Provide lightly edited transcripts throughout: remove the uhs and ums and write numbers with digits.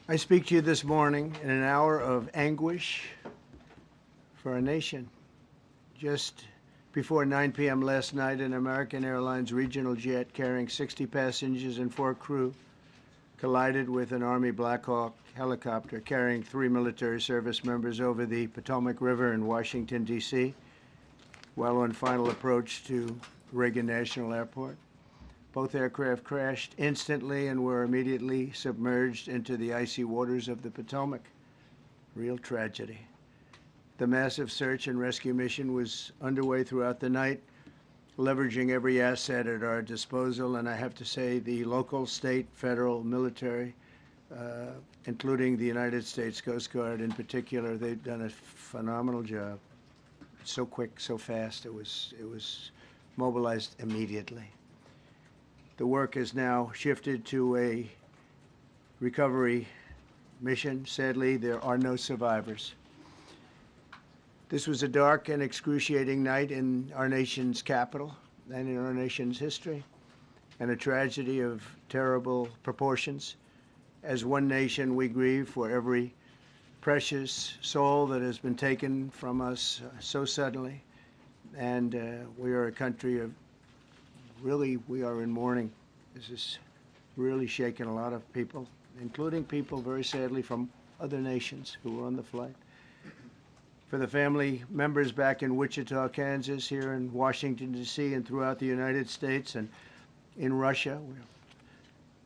I speak to you this morning in an hour of anguish for our nation. Just before 9 p.m. last night, an American Airlines regional jet carrying 60 passengers and 4 crew collided with an Army Black Hawk helicopter carrying 3 military service members over the Potomac River in Washington, D.C., while on final approach to Reagan National Airport. Both aircraft crashed instantly and were immediately submerged into the icy waters of the Potomac. Real tragedy. The massive search and rescue mission was underway throughout the night, leveraging every asset at our disposal, and I have to say the local, state, federal, military, including the United States Coast Guard in particular, they've done a phenomenal job. So quick, so fast, it was mobilized immediately. The work has now shifted to a recovery mission. Sadly, there are no survivors. This was a dark and excruciating night in our nation's capital and in our nation's history, and a tragedy of terrible proportions. As one nation, we grieve for every precious soul that has been taken from us so suddenly, and we are a country of really, we are in mourning. This is really shaken a lot of people, including people, very sadly, from other nations who were on the flight. For the family members back in Wichita, Kansas, here in Washington, D.C., and throughout the United States and in Russia,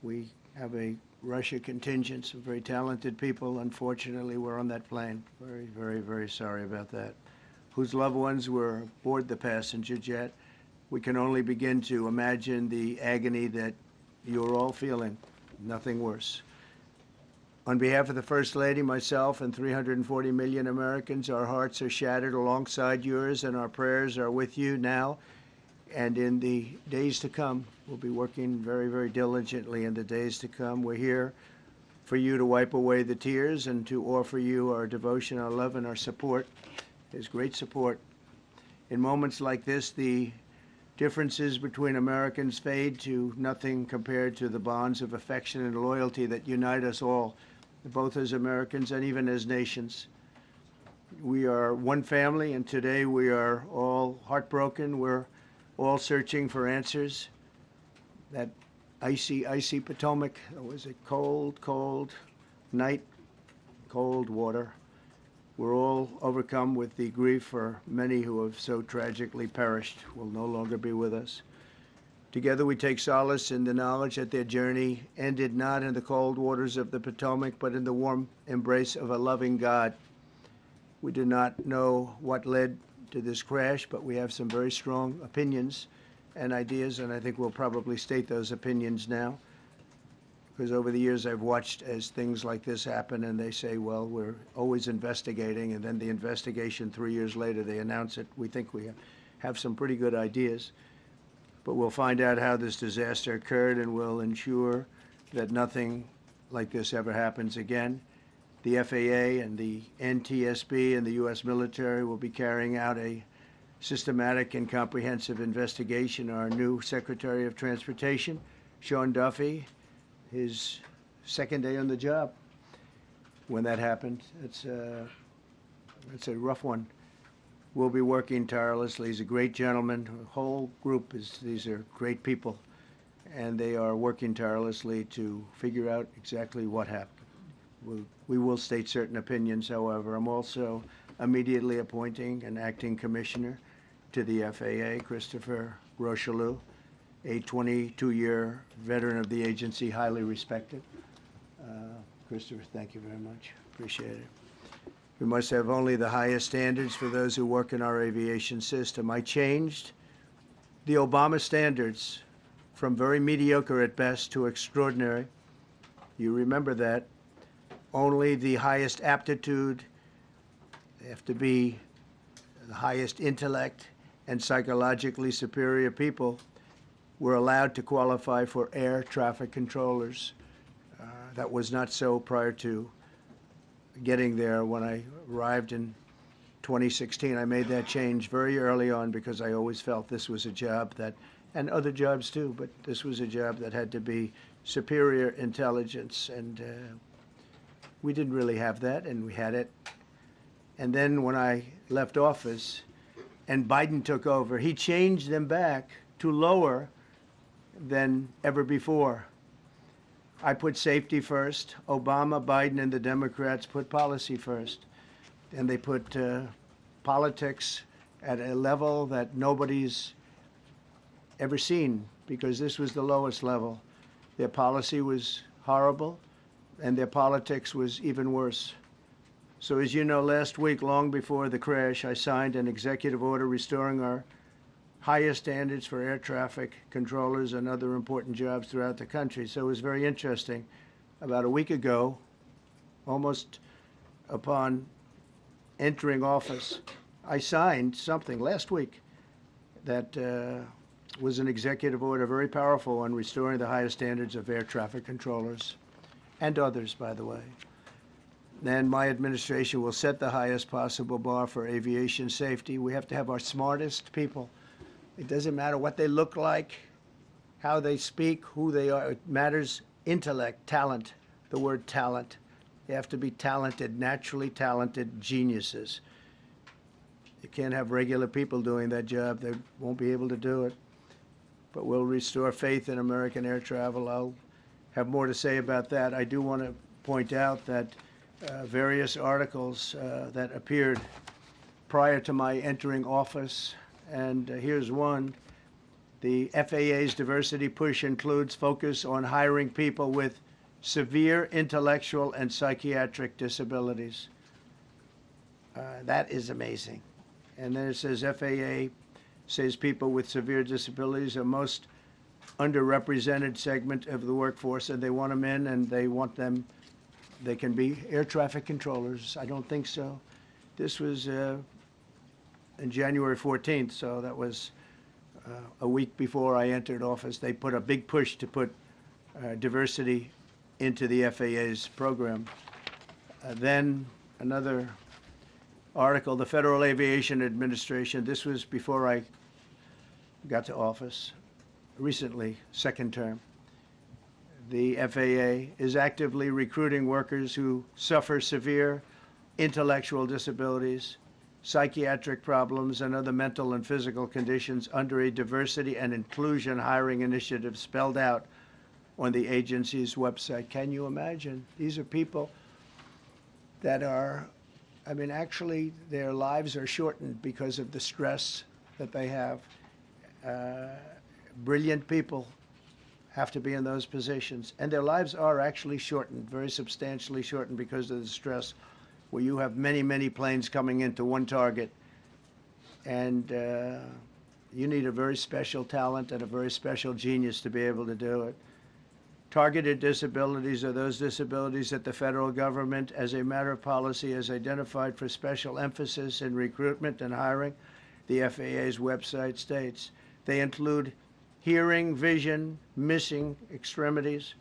we have a Russia contingent, some very talented people, unfortunately, were on that plane. Very, very, very sorry about that. Whose loved ones were aboard the passenger jet. We can only begin to imagine the agony that you're all feeling. Nothing worse. On behalf of the First Lady, myself, and 340 million Americans, our hearts are shattered alongside yours, and our prayers are with you now and in the days to come. We'll be working very, very diligently in the days to come. We're here for you to wipe away the tears and to offer you our devotion, our love, and our support. There's great support. In moments like this, the differences between Americans fade to nothing compared to the bonds of affection and loyalty that unite us all, both as Americans and even as nations. We are one family, and today we are all heartbroken. We're all searching for answers. That icy, icy Potomac, it was a cold, cold night, cold water. We're all overcome with the grief for many who have so tragically perished, will no longer be with us. Together we take solace in the knowledge that their journey ended not in the cold waters of the Potomac, but in the warm embrace of a loving God. We do not know what led to this crash, but we have some very strong opinions and ideas, and I think we'll probably state those opinions now. Because over the years I've watched as things like this happen, and they say, well, we're always investigating, and then the investigation 3 years later, they announce it. We think we have some pretty good ideas, but we'll find out how this disaster occurred, and we'll ensure that nothing like this ever happens again. The FAA and the NTSB and the U.S. military will be carrying out a systematic and comprehensive investigation. Our new Secretary of Transportation, Sean Duffy, his second day on the job when that happened. It's a rough one. We'll be working tirelessly. He's a great gentleman. The whole group these are great people, and they are working tirelessly to figure out exactly what happened. We will state certain opinions, however. I'm also immediately appointing an acting commissioner to the FAA, Christopher Rocheleau, a 22-year veteran of the agency, highly respected. Christopher, thank you very much. Appreciate it. We must have only the highest standards for those who work in our aviation system. I changed the Obama standards from very mediocre at best to extraordinary. You remember that. Only the highest aptitude, they have to be the highest intellect and psychologically superior people were allowed to qualify for air traffic controllers. That was not so prior to getting there. When I arrived in 2016, I made that change very early on because I always felt this was a job that, and other jobs too, but this was a job that had to be superior intelligence and We didn't really have that, and we had it. And then when I left office and Biden took over, he changed them back to lower than ever before. I put safety first. Obama, Biden, and the Democrats put policy first. And they put politics at a level that nobody's ever seen, because this was the lowest level. Their policy was horrible, and their politics was even worse. So as you know, last week, long before the crash, I signed an executive order restoring our highest standards for air traffic controllers and other important jobs throughout the country. So it was very interesting. About a week ago, almost upon entering office, I signed something last week that was an executive order, very powerful, on restoring the highest standards of air traffic controllers and others, by the way. And my administration will set the highest possible bar for aviation safety. We have to have our smartest people. It doesn't matter what they look like, how they speak, who they are. It matters intellect, talent, the word talent. They have to be talented, naturally talented geniuses. You can't have regular people doing that job. They won't be able to do it. But we'll restore faith in American air travel. I'll have more to say about that. I do want to point out that various articles that appeared prior to my entering office, and here's one. The FAA's diversity push includes focus on hiring people with severe intellectual and psychiatric disabilities. That is amazing. And then it says FAA says people with severe disabilities are most underrepresented segment of the workforce, and they want them in, and they want them, they can be air traffic controllers. I don't think so. This was in January 14th, so that was a week before I entered office. They put a big push to put diversity into the FAA's program. Then another article, the Federal Aviation Administration, this was before I got to office, recently, second term. The FAA is actively recruiting workers who suffer severe intellectual disabilities, psychiatric problems, and other mental and physical conditions under a diversity and inclusion hiring initiative spelled out on the agency's website. Can you imagine? These are people that are, I mean, actually, their lives are shortened because of the stress that they have. Brilliant people have to be in those positions, and their lives are actually shortened, very substantially shortened, because of the stress, where you have many, many planes coming into one target, and you need a very special talent and a very special genius to be able to do it. Targeted disabilities are those disabilities that the federal government, as a matter of policy, has identified for special emphasis in recruitment and hiring. The FAA's website states they include hearing, vision, missing extremities,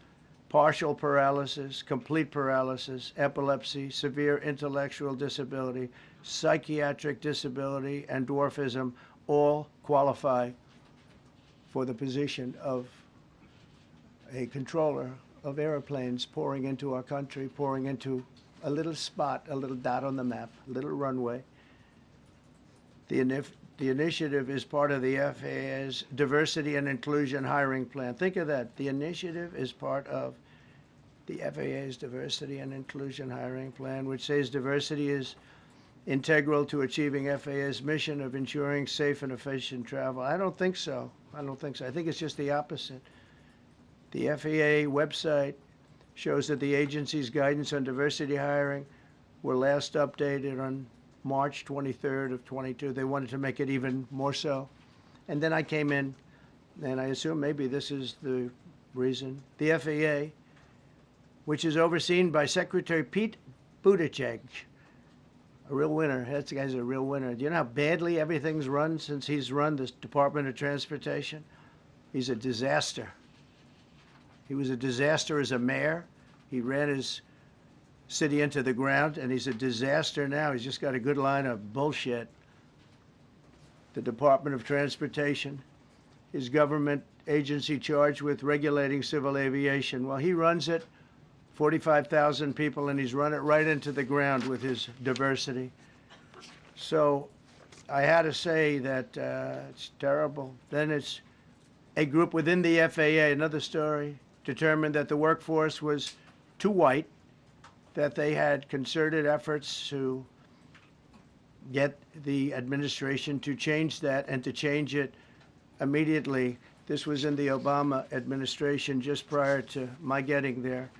partial paralysis, complete paralysis, epilepsy, severe intellectual disability, psychiatric disability, and dwarfism all qualify for the position of a controller of airplanes pouring into our country, pouring into a little spot, a little dot on the map, a little runway. The initiative is part of the FAA's Diversity and Inclusion Hiring Plan. Think of that. The initiative is part of the FAA's Diversity and Inclusion Hiring Plan, which says diversity is integral to achieving FAA's mission of ensuring safe and efficient travel. I don't think so. I don't think so. I think it's just the opposite. The FAA website shows that the agency's guidance on diversity hiring were last updated on March 23rd of 22. They wanted to make it even more so. And then I came in, and I assume maybe this is the reason. The FAA, which is overseen by Secretary Pete Buttigieg, a real winner. That guy's a real winner. Do you know how badly everything's run since he's run the Department of Transportation? He's a disaster. He was a disaster as a mayor. He ran his city into the ground, and he's a disaster now. He's just got a good line of bullshit. The Department of Transportation, his government agency charged with regulating civil aviation. Well, he runs it 45,000 people, and he's run it right into the ground with his diversity. So I had to say that it's terrible. Then it's a group within the FAA, another story, determined that the workforce was too white, that they had concerted efforts to get the administration to change that and to change it immediately. This was in the Obama administration just prior to my getting there.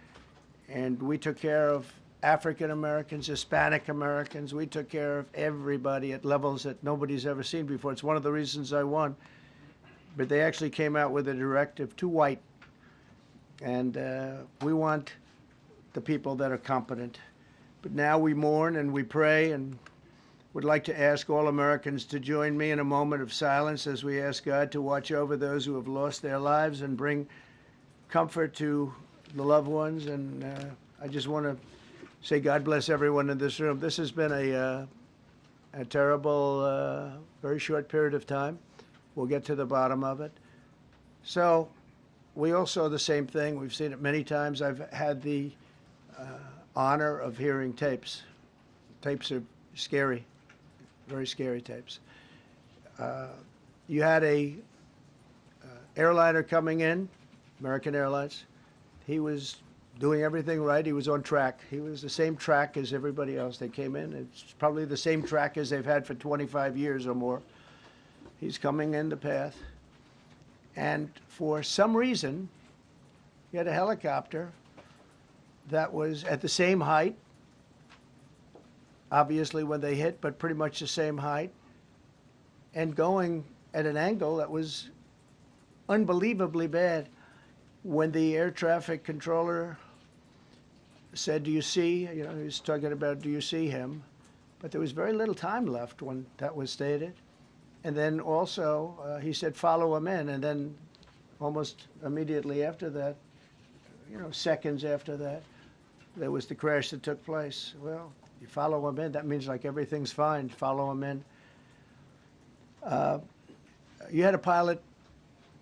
And we took care of African Americans, Hispanic Americans. We took care of everybody at levels that nobody's ever seen before. It's one of the reasons I won. But they actually came out with a directive, too white. And we want the people that are competent. But now we mourn and we pray, and would like to ask all Americans to join me in a moment of silence as we ask God to watch over those who have lost their lives and bring comfort to the loved ones. And I just want to say God bless everyone in this room. This has been a terrible, very short period of time. We'll get to the bottom of it. So we all saw the same thing. We've seen it many times. I've had the honor of hearing tapes. Tapes are scary, very scary tapes. You had a airliner coming in, American Airlines. He was doing everything right. He was on track. He was the same track as everybody else. They came in. It's probably the same track as they've had for 25 years or more. He's coming in the path. And for some reason, he had a helicopter that was at the same height, obviously when they hit, but pretty much the same height, and going at an angle that was unbelievably bad. When the air traffic controller said, "Do you see?" He was talking about, "Do you see him?" But there was very little time left when that was stated. And then also he said, "Follow him in." And then almost immediately after that, seconds after that, there was the crash that took place. Well, you follow him in, that means like everything's fine. Follow him in. You had a pilot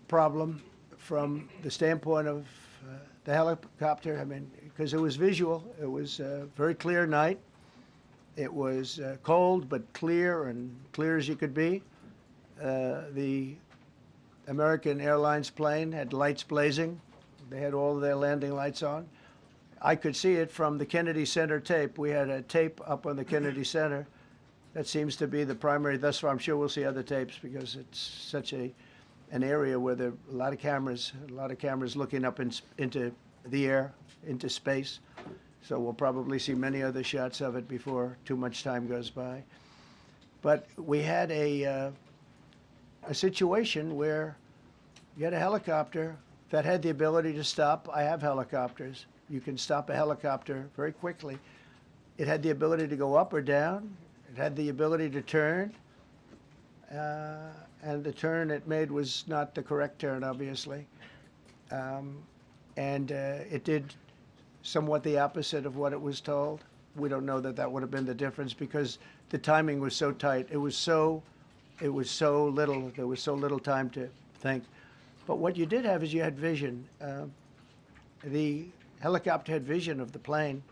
problem from the standpoint of the helicopter. I mean, because it was visual. It was a very clear night. It was cold but clear, and clear as you could be. The American Airlines plane had lights blazing. They had all of their landing lights on. I could see it from the Kennedy Center tape. We had a tape up on the Kennedy Center. That seems to be the primary. Thus far, I'm sure we'll see other tapes because it's such an area where there are a lot of cameras looking up into the air, into space. So we'll probably see many other shots of it before too much time goes by. But we had a situation where you had a helicopter that had the ability to stop. I have helicopters. You can stop a helicopter very quickly. It had the ability to go up or down. It had the ability to turn. And the turn it made was not the correct turn, obviously. It did somewhat the opposite of what it was told. We don't know that that would have been the difference because the timing was so tight. It was so little. There was so little time to think. But what you did have is you had vision. The helicopter had vision of the plane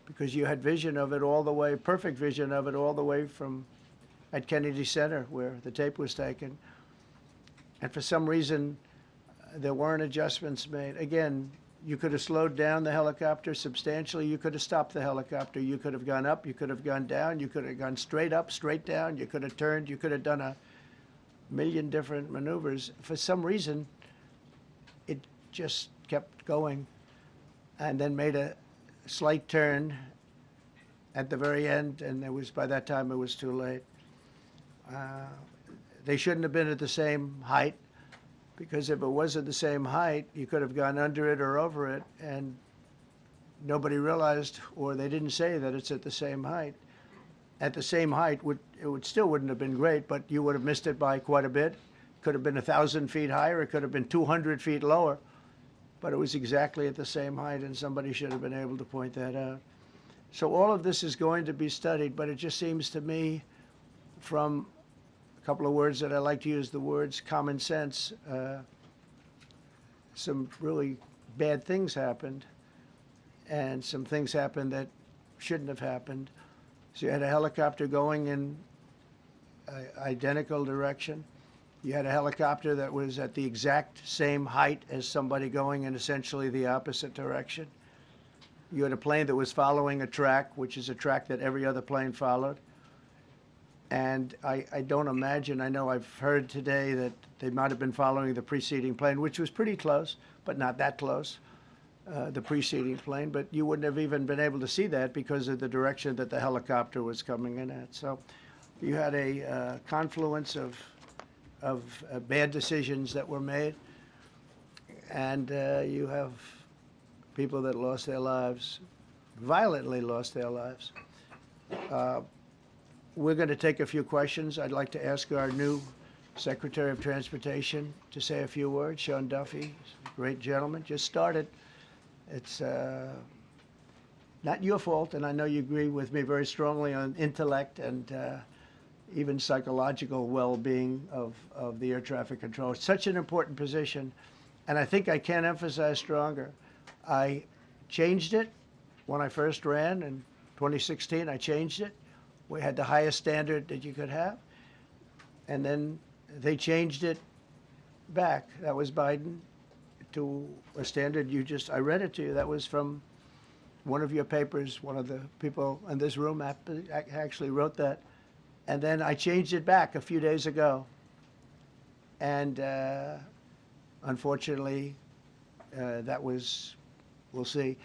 because you had vision of it all the way, perfect vision of it all the way from at Kennedy Center where the tape was taken. And for some reason, there weren't adjustments made. Again, you could have slowed down the helicopter substantially. You could have stopped the helicopter. You could have gone up. You could have gone down. You could have gone straight up, straight down. You could have turned. You could have done a million different maneuvers. For some reason, it just kept going and then made a slight turn at the very end, and by that time it was too late. They shouldn't have been at the same height, because if it was at the same height, you could have gone under it or over it, and nobody realized, or they didn't say that it's at the same height. At the same height, it still wouldn't have been great, but you would have missed it by quite a bit. Could have been 1,000 feet higher. It could have been 200 feet lower. But it was exactly at the same height, and somebody should have been able to point that out. So all of this is going to be studied, but it just seems to me, from a couple of words that I like to use, the words common sense, some really bad things happened. and some things happened that shouldn't have happened. So you had a helicopter going in an identical direction. You had a helicopter that was at the exact same height as somebody going in essentially the opposite direction. You had a plane that was following a track, which is a track that every other plane followed. And I don't imagine, I know I've heard today that they might have been following the preceding plane, which was pretty close, but not that close, the preceding plane. But you wouldn't have even been able to see that because of the direction that the helicopter was coming in at. So you had a confluence of bad decisions that were made, and you have people that lost their lives, violently lost their lives. We're going to take a few questions. I'd like to ask our new Secretary of Transportation to say a few words. Sean Duffy, great gentleman, just started. It's not your fault, and I know you agree with me very strongly on intellect and even psychological well-being of the air traffic control. It's such an important position, and I think I can't emphasize stronger. I changed it when I first ran in 2016. I changed it. We had the highest standard that you could have, and then they changed it back. That was Biden, to a standard I read it to you. That was from one of your papers. One of the people in this room actually wrote that. And then I changed it back a few days ago. And unfortunately, that was, we'll see.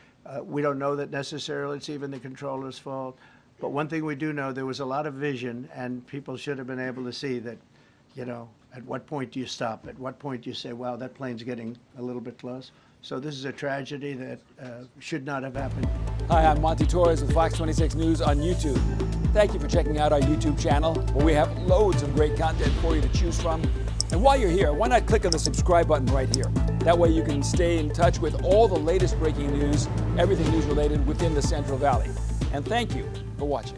We don't know that necessarily it's even the controller's fault. But one thing we do know, there was a lot of vision, and people should have been able to see that, you know, at what point do you stop? At what point do you say, wow, that plane's getting a little bit close? So this is a tragedy that should not have happened. Hi, I'm Monty Torres with Fox 26 News on YouTube. Thank you for checking out our YouTube channel, where we have loads of great content for you to choose from. And while you're here, why not click on the subscribe button right here? That way you can stay in touch with all the latest breaking news, everything news related within the Central Valley. And thank you for watching.